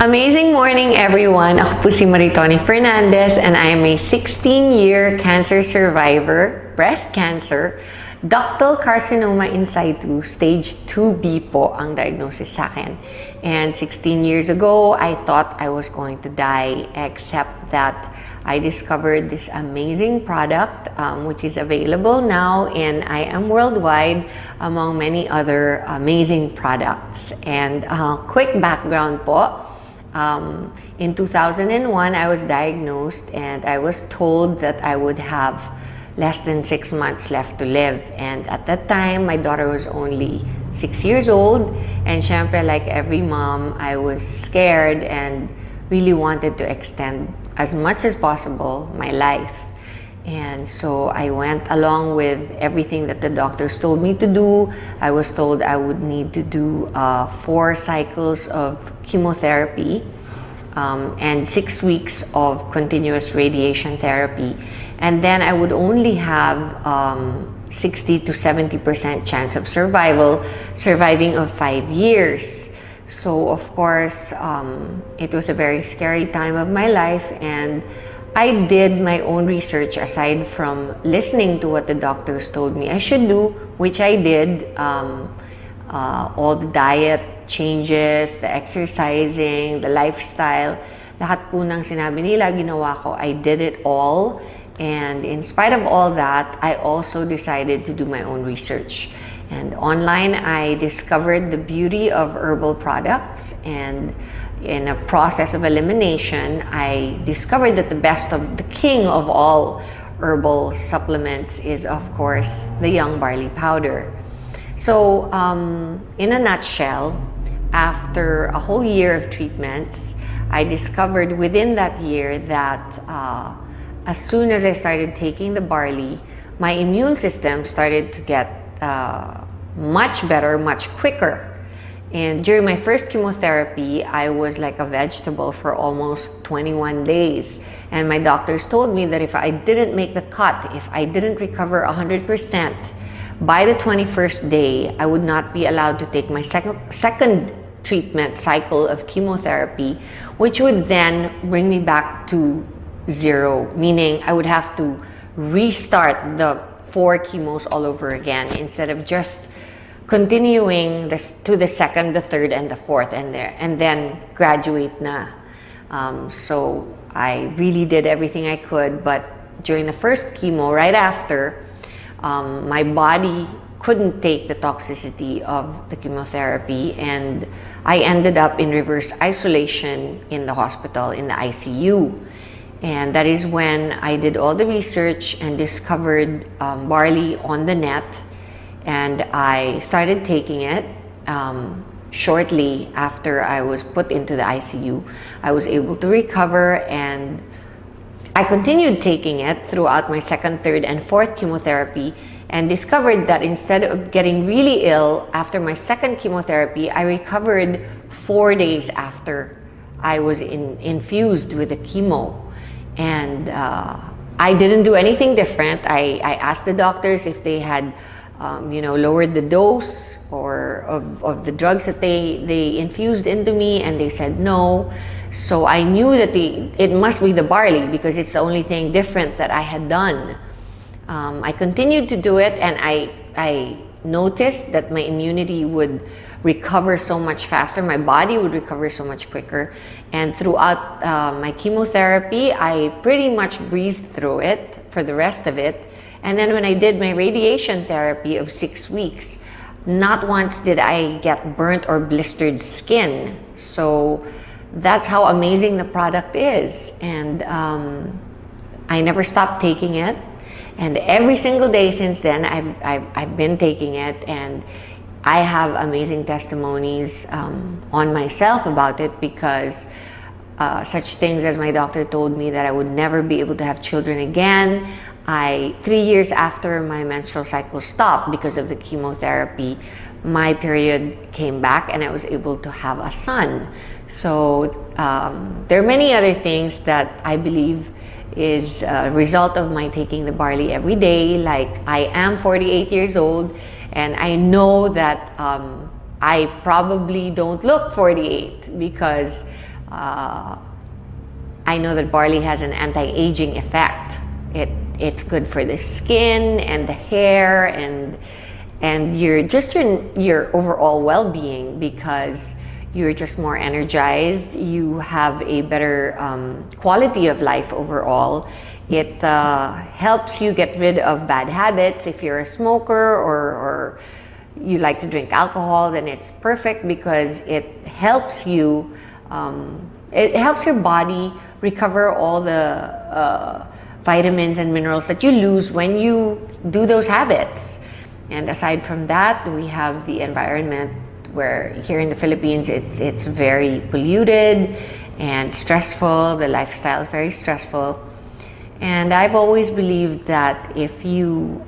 Amazing morning, everyone! Ako po si Maritoni Fernandez and I am a 16-year cancer survivor, breast cancer, ductal carcinoma in situ, stage 2B po ang diagnosis sa akin. And 16 years ago, I thought I was going to die, except that I discovered this amazing product which is available now and I am worldwide among many other amazing products. And quick background po. In 2001, I was diagnosed and I was told that I would have less than 6 months left to live. And at that time, my daughter was only 6 years old. And syempre, like every mom, I was scared and really wanted to extend as much as possible my life. And so I went along with everything that the doctors told me to do. I was told I would need to do 4 cycles of chemotherapy and 6 weeks of continuous radiation therapy. And then I would only have 60 to 70% chance of surviving of 5 years. So of course, it was a very scary time of my life, and I did my own research aside from listening to what the doctors told me I should do, which I did. All the diet changes, the exercising, the lifestyle, lahat po ng sinabi nila, ginawa ko. I did it all. And in spite of all that, I also decided to do my own research. And online, I discovered the beauty of herbal products, and in a process of elimination, I discovered that the king of all herbal supplements is, of course, the young barley powder. So, in a nutshell, after a whole year of treatments, I discovered within that year that as soon as I started taking the barley, my immune system started to get much better, much quicker. And during my first chemotherapy, I was like a vegetable for almost 21 days. And my doctors told me that if I didn't make the cut, if I didn't recover 100%, by the 21st day, I would not be allowed to take my second treatment cycle of chemotherapy, which would then bring me back to 0, meaning I would have to restart the 4 chemos all over again instead of just continuing to the second, the third, and the fourth, and then graduate na. So I really did everything I could, but during the first chemo, right after, my body couldn't take the toxicity of the chemotherapy, and I ended up in reverse isolation in the hospital, in the ICU. And that is when I did all the research and discovered barley on the net. And I started taking it. Shortly after I was put into the ICU, I was able to recover, and I continued taking it throughout my second, third, and fourth chemotherapy, and discovered that instead of getting really ill after my second chemotherapy, I recovered 4 days after I was infused with the chemo. And I didn't do anything different. I asked the doctors if they had lowered the dose or of the drugs that they infused into me, and they said no. So I knew that it must be the barley, because it's the only thing different that I had done. I continued to do it, and I noticed that my immunity would recover so much faster, my body would recover so much quicker. And throughout my chemotherapy, I pretty much breezed through it for the rest of it. And then when I did my radiation therapy of 6 weeks, not once did I get burnt or blistered skin. So that's how amazing the product is. And I never stopped taking it. And every single day since then, I've been taking it. And I have amazing testimonies on myself about it, because such things as my doctor told me that I would never be able to have children again. 3 years after my menstrual cycle stopped because of the chemotherapy, my period came back and I was able to have a son. So there are many other things that I believe is a result of my taking the barley every day. Like, I am 48 years old, and I know that I probably don't look 48 because I know that barley has an anti-aging effect. It's good for the skin and the hair and your overall well-being, because you're just more energized. You have a better quality of life overall. It helps you get rid of bad habits. If you're a smoker or you like to drink alcohol, then it's perfect because it helps you. It helps your body recover all the vitamins and minerals that you lose when you do those habits. And aside from that, we have the environment, where here in the Philippines it's very polluted and stressful. The lifestyle is very stressful. And I've always believed that if you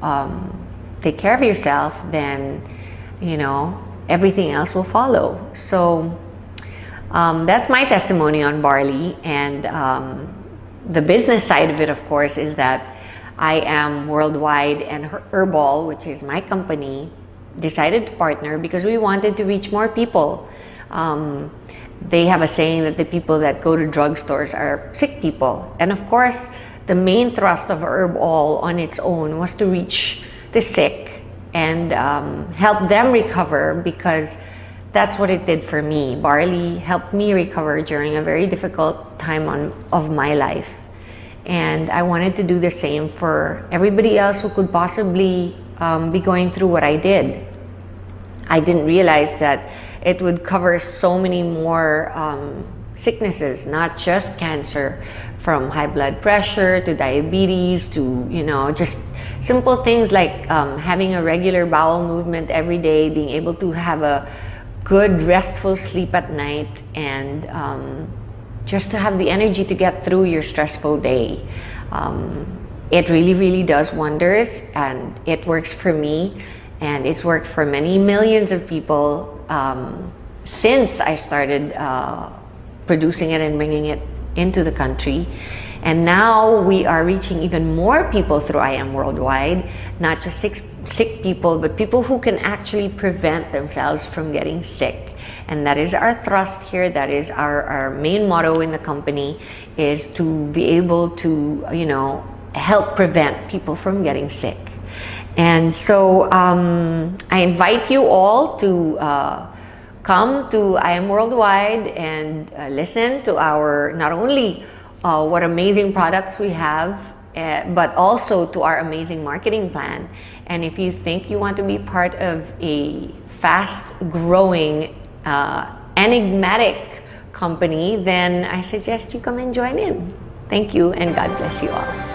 take care of yourself, then everything else will follow. So that's my testimony on barley. And the business side of it, of course, is that I am worldwide, and Herbal, which is my company, decided to partner because we wanted to reach more people. They have a saying that the people that go to drugstores are sick people. And of course, the main thrust of Herbal on its own was to reach the sick and help them recover, because that's what it did for me. Barley helped me recover during a very difficult time of my life. And I wanted to do the same for everybody else who could possibly be going through what I did. I didn't realize that it would cover so many more sicknesses, not just cancer, from high blood pressure to diabetes to, just simple things like having a regular bowel movement every day, being able to have a good restful sleep at night, and just to have the energy to get through your stressful day. It really, really does wonders, and it works for me, and it's worked for many millions of people since I started producing it and bringing it into the country. And now we are reaching even more people through I Am Worldwide, not just sick people, but people who can actually prevent themselves from getting sick. And that is our thrust here. That is our main motto in the company, is to be able to, help prevent people from getting sick. And so I invite you all to come to I Am Worldwide and listen to our, not only what amazing products we have, but also to our amazing marketing plan. And if you think you want to be part of a fast-growing, enigmatic company, then I suggest you come and join in. Thank you, and God bless you all.